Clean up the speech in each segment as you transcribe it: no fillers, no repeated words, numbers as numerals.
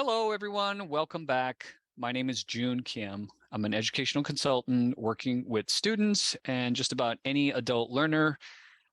Hello, everyone. Welcome back. My name is Joon Kim. I'm an educational consultant working with students and just about any adult learner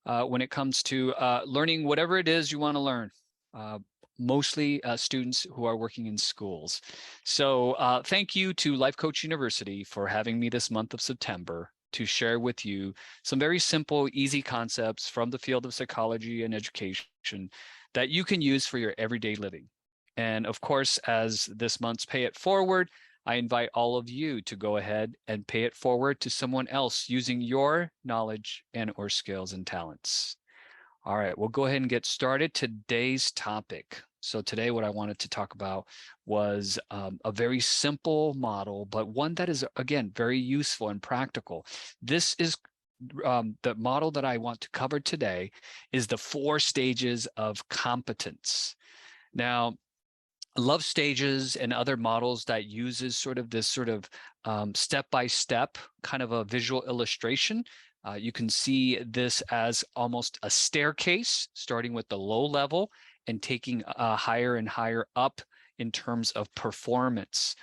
when it comes to learning whatever it is you want to learn, uh, mostly students who are working in schools. So thank you to Life Coach University for having me this month of September to share with you some very simple, easy concepts from the field of psychology and education that you can use for your everyday living. And of course, as this month's Pay It Forward, I invite all of you to go ahead and pay it forward to someone else using your knowledge and or skills and talents. All right, we'll go ahead and get started. Today's topic. So today what I wanted to talk about was a very simple model, but one that is, again, very useful and practical. This is the model that I want to cover today is the 4 stages of competence. Now, love stages and other models that uses sort of this sort of step-by-step kind of a visual illustration. You can see this as almost a staircase, starting with the low level and taking higher and higher up in terms of performance,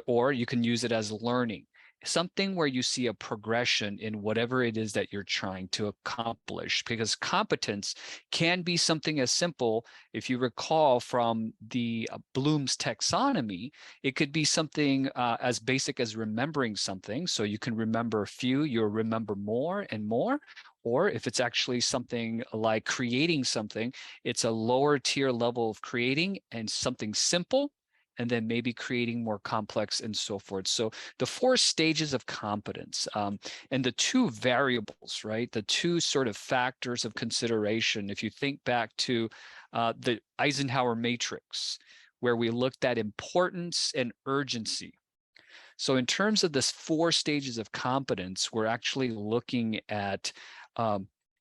or you can use it as learning. Something where you see a progression in whatever it is that you're trying to accomplish, because competence can be something as simple. If you recall from the Bloom's taxonomy, it could be something as basic as remembering something. So you can remember a few, you'll remember more and more. Or if it's actually something like creating something, it's a lower tier level of creating and something simple, and then maybe creating more complex and so forth. So the 4 stages of competence and the 2 variables, right? The 2 sort of factors of consideration. If you think back to the Eisenhower matrix, where we looked at importance and urgency. So in terms of this 4 stages of competence, we're actually looking at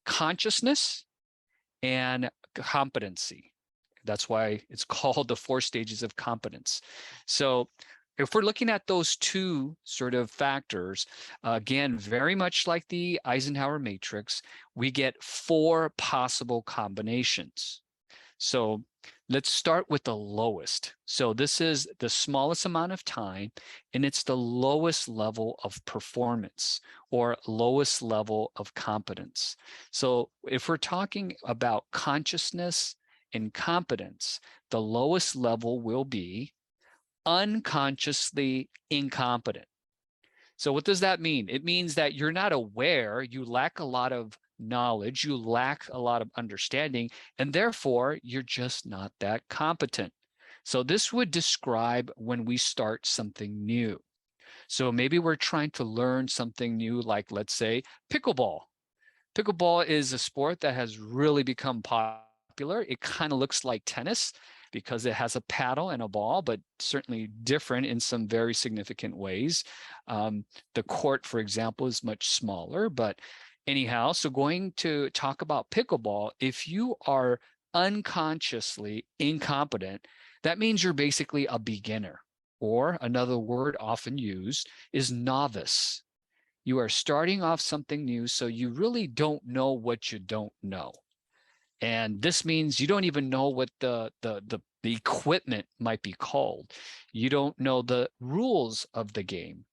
consciousness and competency. That's why it's called the 4 stages of competence. So if we're looking at those 2 sort of factors, again, very much like the Eisenhower matrix, we get 4 possible combinations. So let's start with the lowest. So this is the smallest amount of time, and it's the lowest level of performance or lowest level of competence. So if we're talking about consciousness and competence, the lowest level will be unconsciously incompetent. So what does that mean? It means that you're not aware, you lack a lot of knowledge, you lack a lot of understanding, and therefore you're just not that competent. So this would describe when we start something new. So maybe we're trying to learn something new, like let's say pickleball. Pickleball is a sport that has really become popular. It kind of looks like tennis because it has a paddle and a ball, but certainly different in some very significant ways. The court, for example, is much smaller, but anyhow, so going to talk about pickleball, if you are unconsciously incompetent, that means you're basically a beginner, or another word often used is novice. You are starting off something new, so you really don't know what you don't know. And this means you don't even know what the equipment might be called. You don't know the rules of the game.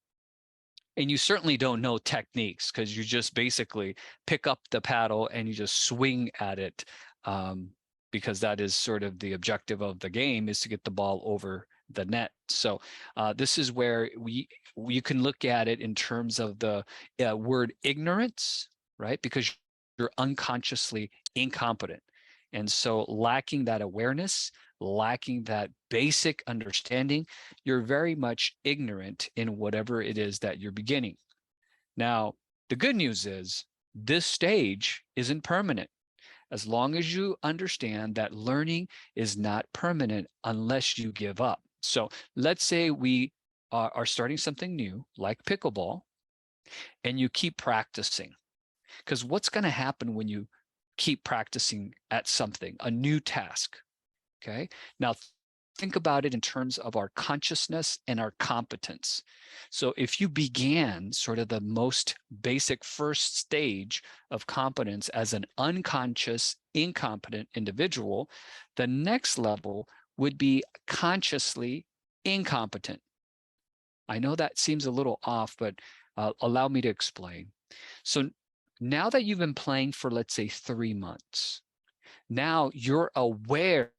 And you certainly don't know techniques, because you just basically pick up the paddle and you just swing at it, because that is sort of the objective of the game, is to get the ball over the net. So this is where you can look at it in terms of the word ignorance, right? Because you're unconsciously incompetent. And so lacking that awareness, lacking that basic understanding, you're very much ignorant in whatever it is that you're beginning. Now, the good news is this stage isn't permanent. As long as you understand that learning is not permanent unless you give up. So let's say we are starting something new, like pickleball, and you keep practicing. Because what's going to happen when you keep practicing at something, a new task? Okay. Now, think about it in terms of our consciousness and our competence. So if you began sort of the most basic first stage of competence as an unconscious, incompetent individual, the next level would be consciously incompetent. I know that seems a little off, but allow me to explain. So now that you've been playing for, let's say, 3 months, now you're aware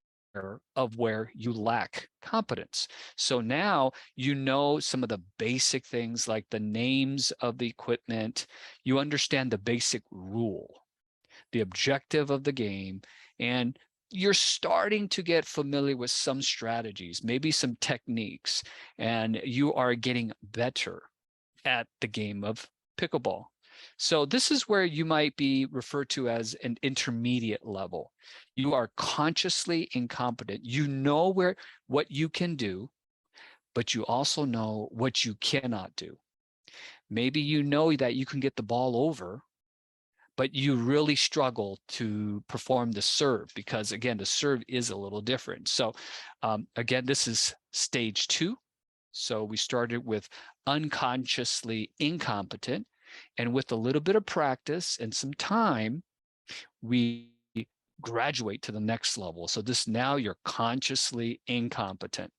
of where you lack competence. So now you know some of the basic things like the names of the equipment. You understand the basic rule, the objective of the game, and you're starting to get familiar with some strategies, maybe some techniques, and you are getting better at the game of pickleball. So this is where you might be referred to as an intermediate level. You are consciously incompetent. You know what you can do, but you also know what you cannot do. Maybe you know that you can get the ball over, but you really struggle to perform the serve because, again, the serve is a little different. So again, this is stage 2. So we started with unconsciously incompetent, and with a little bit of practice and some time, we graduate to the next level. So this, now you're consciously incompetent,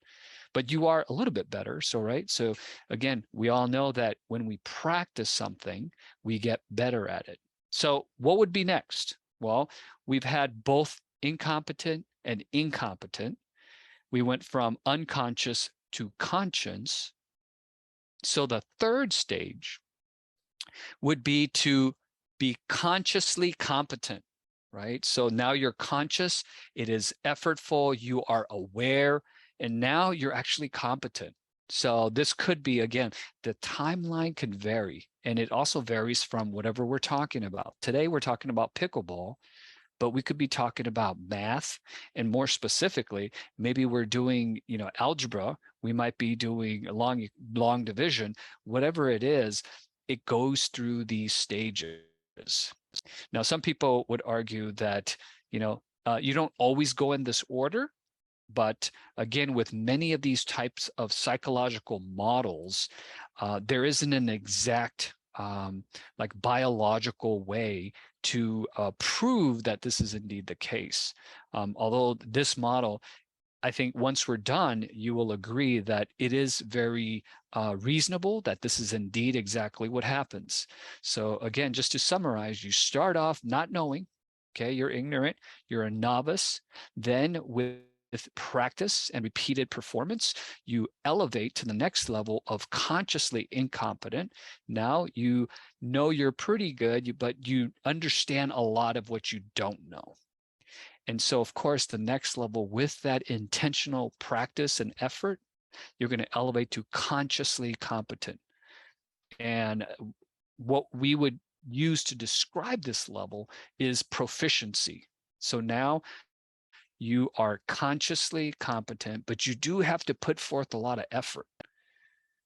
but you are a little bit better. So, right. So again, we all know that when we practice something, we get better at it. So what would be next? Well, we've had both incompetent and incompetent. We went from unconscious to conscious. So the third stage would be to be consciously competent, right? So now you're conscious, it is effortful, you are aware, and now you're actually competent. So this could be, again, the timeline can vary, and it also varies from whatever we're talking about. Today, we're talking about pickleball, but we could be talking about math, and more specifically, maybe we're doing, algebra. We might be doing long division. Whatever it is, it goes through these stages. Now, some people would argue that you don't always go in this order, but again, with many of these types of psychological models, there isn't an exact like biological way to prove that this is indeed the case. Although this model, I think once we're done, you will agree that it is very reasonable that this is indeed exactly what happens. So again, just to summarize, you start off not knowing, okay, you're ignorant, you're a novice. Then with practice and repeated performance, you elevate to the next level of consciously incompetent. Now you know you're pretty good, but you understand a lot of what you don't know. And so, of course, the next level with that intentional practice and effort, you're going to elevate to consciously competent. And what we would use to describe this level is proficiency. So now you are consciously competent, but you do have to put forth a lot of effort.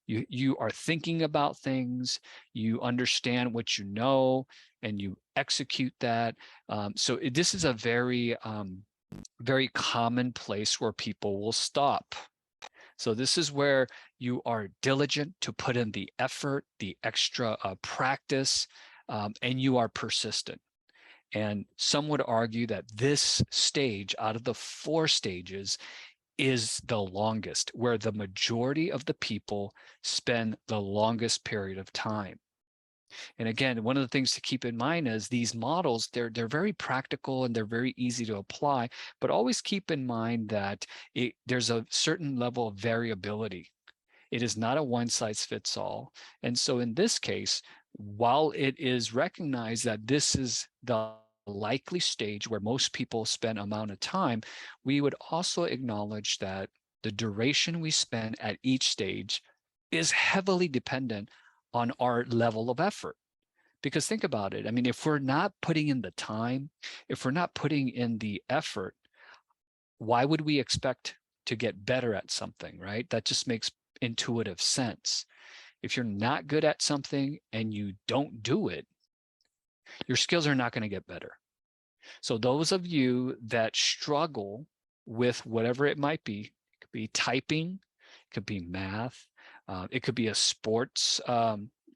You are thinking about things, you understand what you know, and you execute that. So this is a very, very common place where people will stop. So this is where you are diligent to put in the effort, the extra practice, and you are persistent. And some would argue that this stage out of the 4 stages is the longest, where the majority of the people spend the longest period of time. And again, one of the things to keep in mind is these models, they're very practical and they're very easy to apply, but always keep in mind that there's a certain level of variability. It is not a one size fits all. And so in this case, while it is recognized that this is the likely stage where most people spend amount of time, we would also acknowledge that the duration we spend at each stage is heavily dependent on our level of effort. Because think about it. I mean, if we're not putting in the time, if we're not putting in the effort, why would we expect to get better at something, right? That just makes intuitive sense. If you're not good at something and you don't do it, your skills are not going to get better. So those of you that struggle with whatever it might be, it could be typing, it could be math, it could be a sports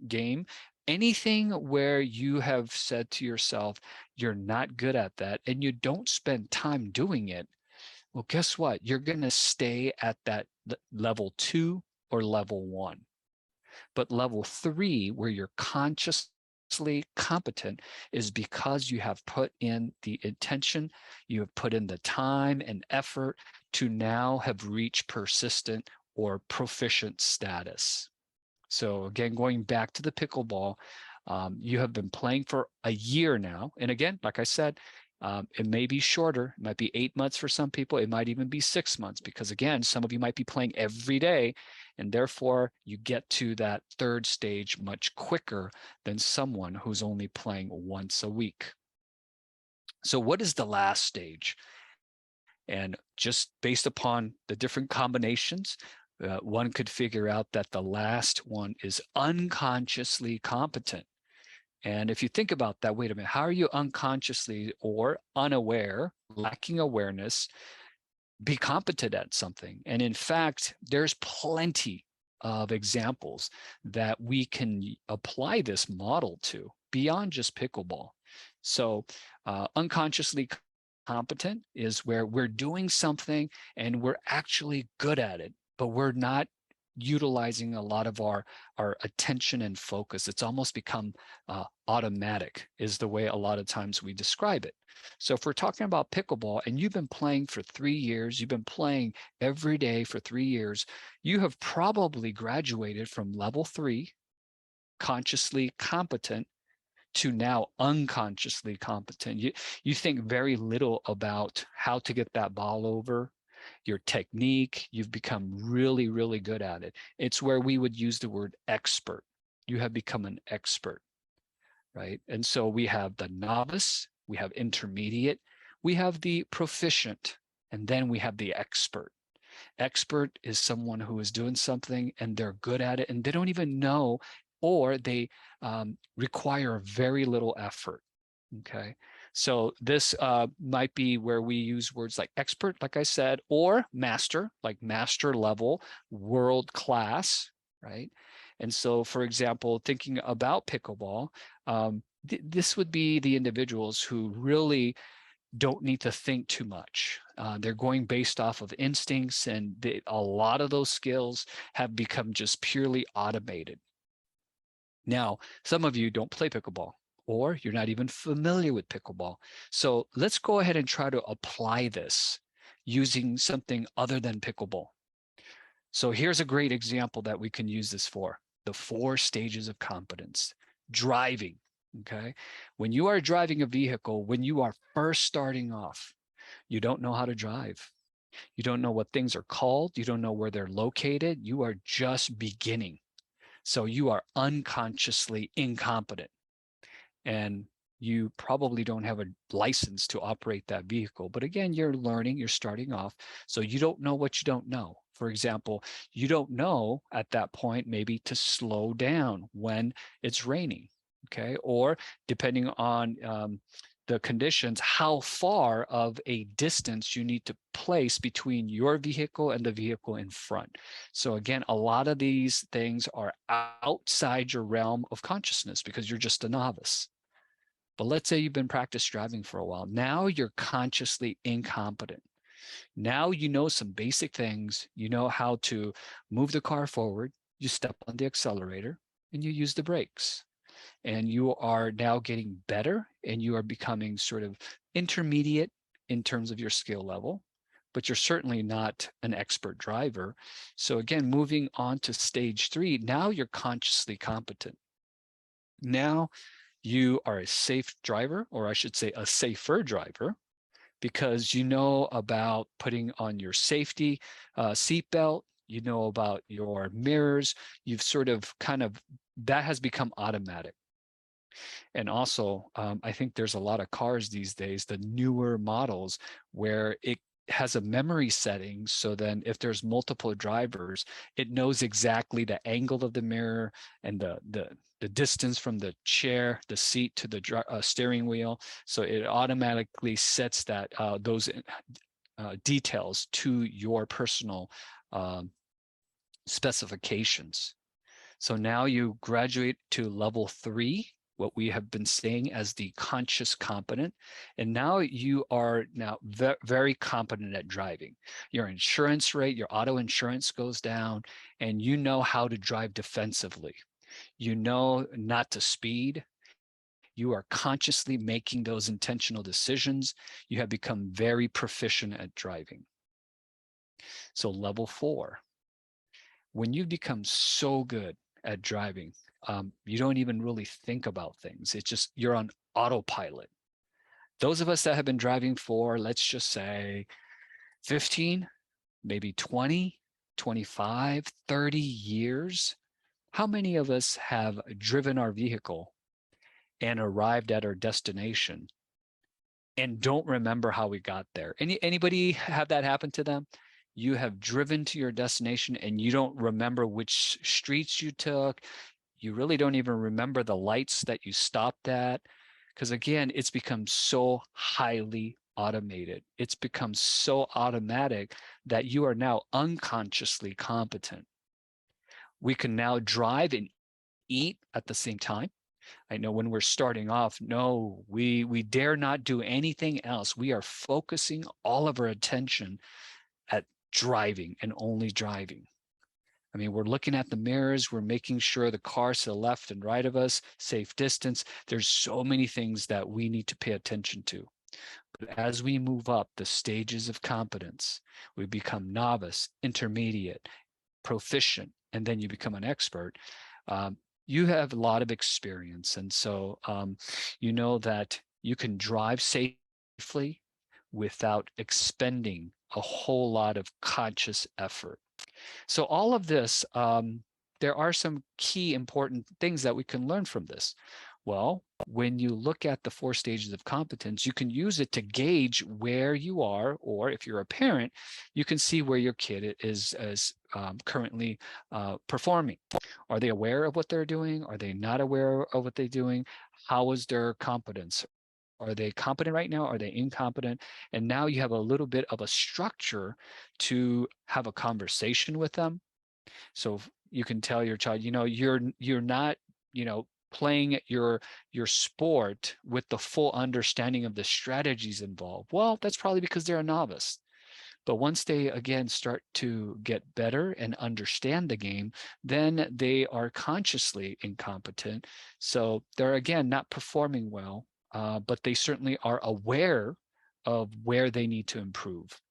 game, anything where you have said to yourself, you're not good at that and you don't spend time doing it, Well, guess what? You're going to stay at that level 2 or level 1. But level 3, where you're consciously competent, is because you have put in the intention, you have put in the time and effort to now have reached persistent or proficient status. So again, going back to the pickleball, you have been playing for a year now. And again, like I said, it may be shorter. It might be 8 months for some people. It might even be 6 months because again, some of you might be playing every day and therefore you get to that third stage much quicker than someone who's only playing once a week. So what is the last stage? And just based upon the different combinations, one could figure out that the last one is unconsciously competent. And if you think about that, wait a minute, how are you unconsciously or unaware, lacking awareness, be competent at something? And in fact, there's plenty of examples that we can apply this model to beyond just pickleball. So unconsciously competent is where we're doing something and we're actually good at it, but we're not utilizing a lot of our attention and focus. It's almost become automatic is the way a lot of times we describe it. So if we're talking about pickleball and you've been playing for 3 years, you've been playing every day for 3 years, you have probably graduated from level 3, consciously competent, to now unconsciously competent. You think very little about how to get that ball over, your technique. You've become really, really good at it. It's where we would use the word expert. You have become an expert, right? And so we have the novice, we have intermediate, we have the proficient, and then we have the expert. Expert is someone who is doing something and they're good at it and they don't even know, or they require very little effort. Okay, so this might be where we use words like expert, like I said, or master, like master level, world class, right? And so, for example, thinking about pickleball, this would be the individuals who really don't need to think too much. They're going based off of instincts, and a lot of those skills have become just purely automated. Now, some of you don't play pickleball, or you're not even familiar with pickleball. So let's go ahead and try to apply this using something other than pickleball. So here's a great example that we can use this for: the 4 stages of competence. Driving, okay? When you are driving a vehicle, when you are first starting off, you don't know how to drive. You don't know what things are called. You don't know where they're located. You are just beginning. So you are unconsciously incompetent. And you probably don't have a license to operate that vehicle. But again, you're learning, you're starting off. So you don't know what you don't know. For example, you don't know at that point maybe to slow down when it's raining, okay? Or depending on the conditions, how far of a distance you need to place between your vehicle and the vehicle in front. So again, a lot of these things are outside your realm of consciousness because you're just a novice. But let's say you've been practice driving for a while. Now you're consciously incompetent. Now you know some basic things. You know how to move the car forward. You step on the accelerator and you use the brakes. And you are now getting better and you are becoming sort of intermediate in terms of your skill level, but you're certainly not an expert driver. So again, moving on to stage 3, now you're consciously competent. Now you are a safe driver, or I should say a safer driver, because you know about putting on your safety seatbelt, you know about your mirrors, you've sort of that has become automatic. And also, I think there's a lot of cars these days, the newer models, where it has a memory setting. So then if there's multiple drivers, it knows exactly the angle of the mirror and the distance from the chair, the seat to the steering wheel. So it automatically sets that those details to your personal specifications. So now you graduate to level 3, what we have been saying as the conscious competent. And now you are now very competent at driving. Your insurance rate, your auto insurance goes down, and you know how to drive defensively. You know not to speed. You are consciously making those intentional decisions. You have become very proficient at driving. So level 4, when you become so good at driving, you don't even really think about things. It's just you're on autopilot. Those of us that have been driving for, let's just say 15, maybe 20, 25, 30 years, how many of us have driven our vehicle and arrived at our destination and don't remember how we got there? Anybody have that happen to them? You have driven to your destination and you don't remember which streets you took. You really don't even remember the lights that you stopped at. Because again, it's become so highly automated. It's become so automatic that you are now unconsciously competent. We can now drive and eat at the same time. I know when we're starting off, no, we dare not do anything else. We are focusing all of our attention at driving and only driving. I mean, we're looking at the mirrors, we're making sure the cars to the left and right of us, safe distance. There's so many things that we need to pay attention to. But as we move up the stages of competence, we become novice, intermediate, proficient, and then you become an expert. You have a lot of experience. And so you know that you can drive safely without expending a whole lot of conscious effort. So all of this, there are some key important things that we can learn from this. Well, when you look at the 4 stages of competence, you can use it to gauge where you are, or if you're a parent, you can see where your kid is currently performing. Are they aware of what they're doing? Are they not aware of what they're doing? How is their competence? Are they competent right now? Are they incompetent? And now you have a little bit of a structure to have a conversation with them. So you can tell your child, you're not, playing your sport with the full understanding of the strategies involved. Well, that's probably because they're a novice. But once they, again, start to get better and understand the game, then they are consciously incompetent. So they're, again, not performing well, but they certainly are aware of where they need to improve.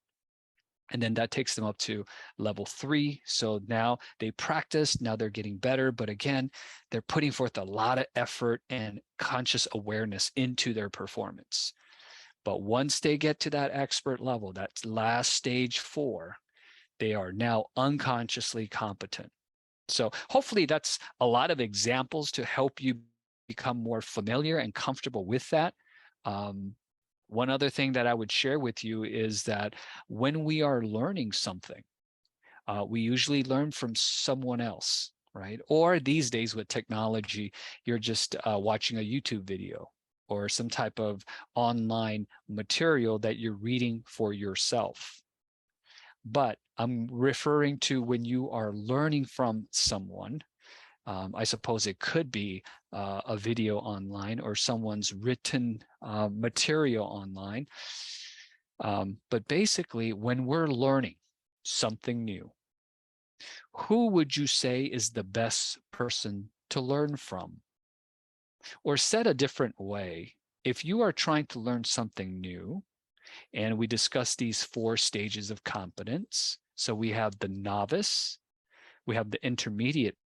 And then that takes them up to level 3. So now they practice, now they're getting better. But again, they're putting forth a lot of effort and conscious awareness into their performance. But once they get to that expert level, that last stage 4, they are now unconsciously competent. So hopefully that's a lot of examples to help you become more familiar and comfortable with that. One other thing that I would share with you is that when we are learning something, we usually learn from someone else, right? Or these days with technology, you're just watching a YouTube video or some type of online material that you're reading for yourself. But I'm referring to when you are learning from someone. I suppose it could be a video online or someone's written material online. But basically, when we're learning something new, who would you say is the best person to learn from? Or said a different way, if you are trying to learn something new, and we discuss these 4 stages of competence. So we have the novice, we have the intermediate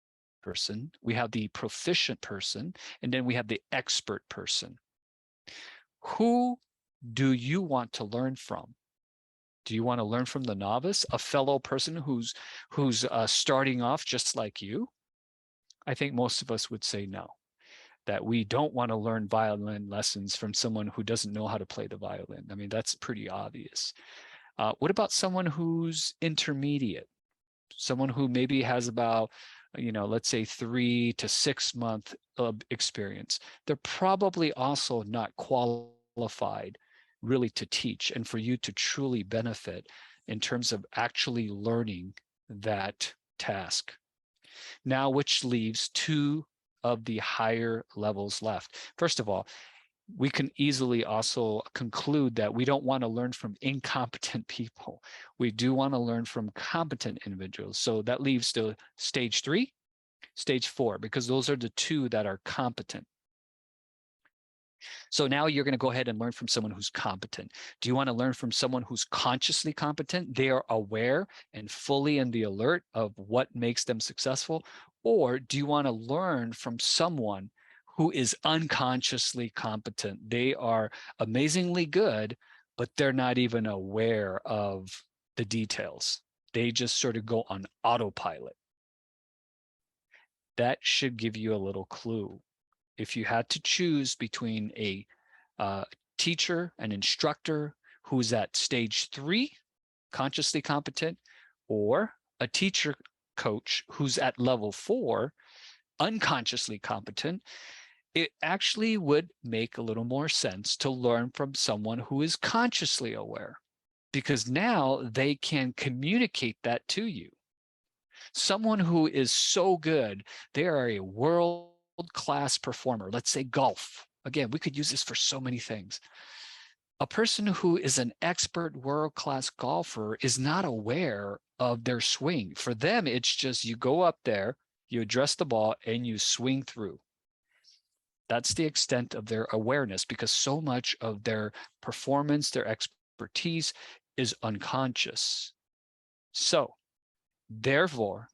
person, we have the proficient person, and then we have the expert person. Who do you want to learn from? Do you want to learn from the novice, a fellow person who's starting off just like you? I think most of us would say no, that we don't want to learn violin lessons from someone who doesn't know how to play the violin. I mean, that's pretty obvious. What about someone who's intermediate? Someone who maybe has about, let's say 3 to 6 month experience. They're probably also not qualified really to teach and for you to truly benefit in terms of actually learning that task. Now, which leaves 2 of the higher levels left. First of all, we can easily also conclude that we don't want to learn from incompetent people. We do want to learn from competent individuals. So that leaves to stage 3, stage 4, because those are the two that are competent. So now you're going to go ahead and learn from someone who's competent. Do you want to learn from someone who's consciously competent? They are aware and fully in the alert of what makes them successful. Or do you want to learn from someone who is unconsciously competent? They are amazingly good, but they're not even aware of the details. They just sort of go on autopilot. That should give you a little clue. If you had to choose between a teacher, an instructor who's at stage 3, consciously competent, or a teacher coach who's at level 4, unconsciously competent, it actually would make a little more sense to learn from someone who is consciously aware, because now they can communicate that to you. Someone who is so good, they are a world-class performer. Let's say golf. Again, we could use this for so many things. A person who is an expert world-class golfer is not aware of their swing. For them, it's just you go up there, you address the ball, and you swing through. That's the extent of their awareness, because so much of their performance, their expertise is unconscious. So therefore,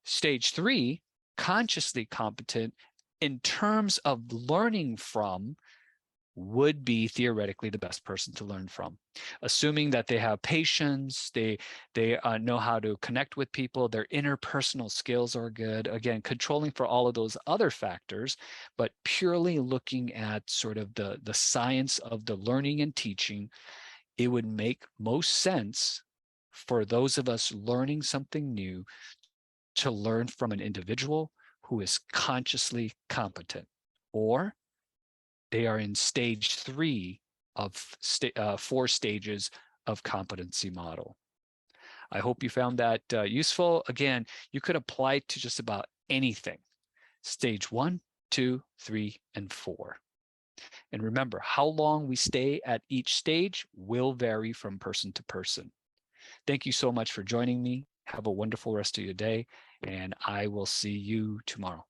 stage 3, consciously competent in terms of learning from, would be theoretically the best person to learn from, assuming that they have patience, they know how to connect with people, their interpersonal skills are good. Again, controlling for all of those other factors, but purely looking at sort of the science of the learning and teaching, it would make most sense for those of us learning something new to learn from an individual who is consciously competent, or they are in stage 3 of 4 stages of competency model. I hope you found that useful. Again, you could apply it to just about anything. Stage 1, 2, 3, and 4. And remember, how long we stay at each stage will vary from person to person. Thank you so much for joining me. Have a wonderful rest of your day, and I will see you tomorrow.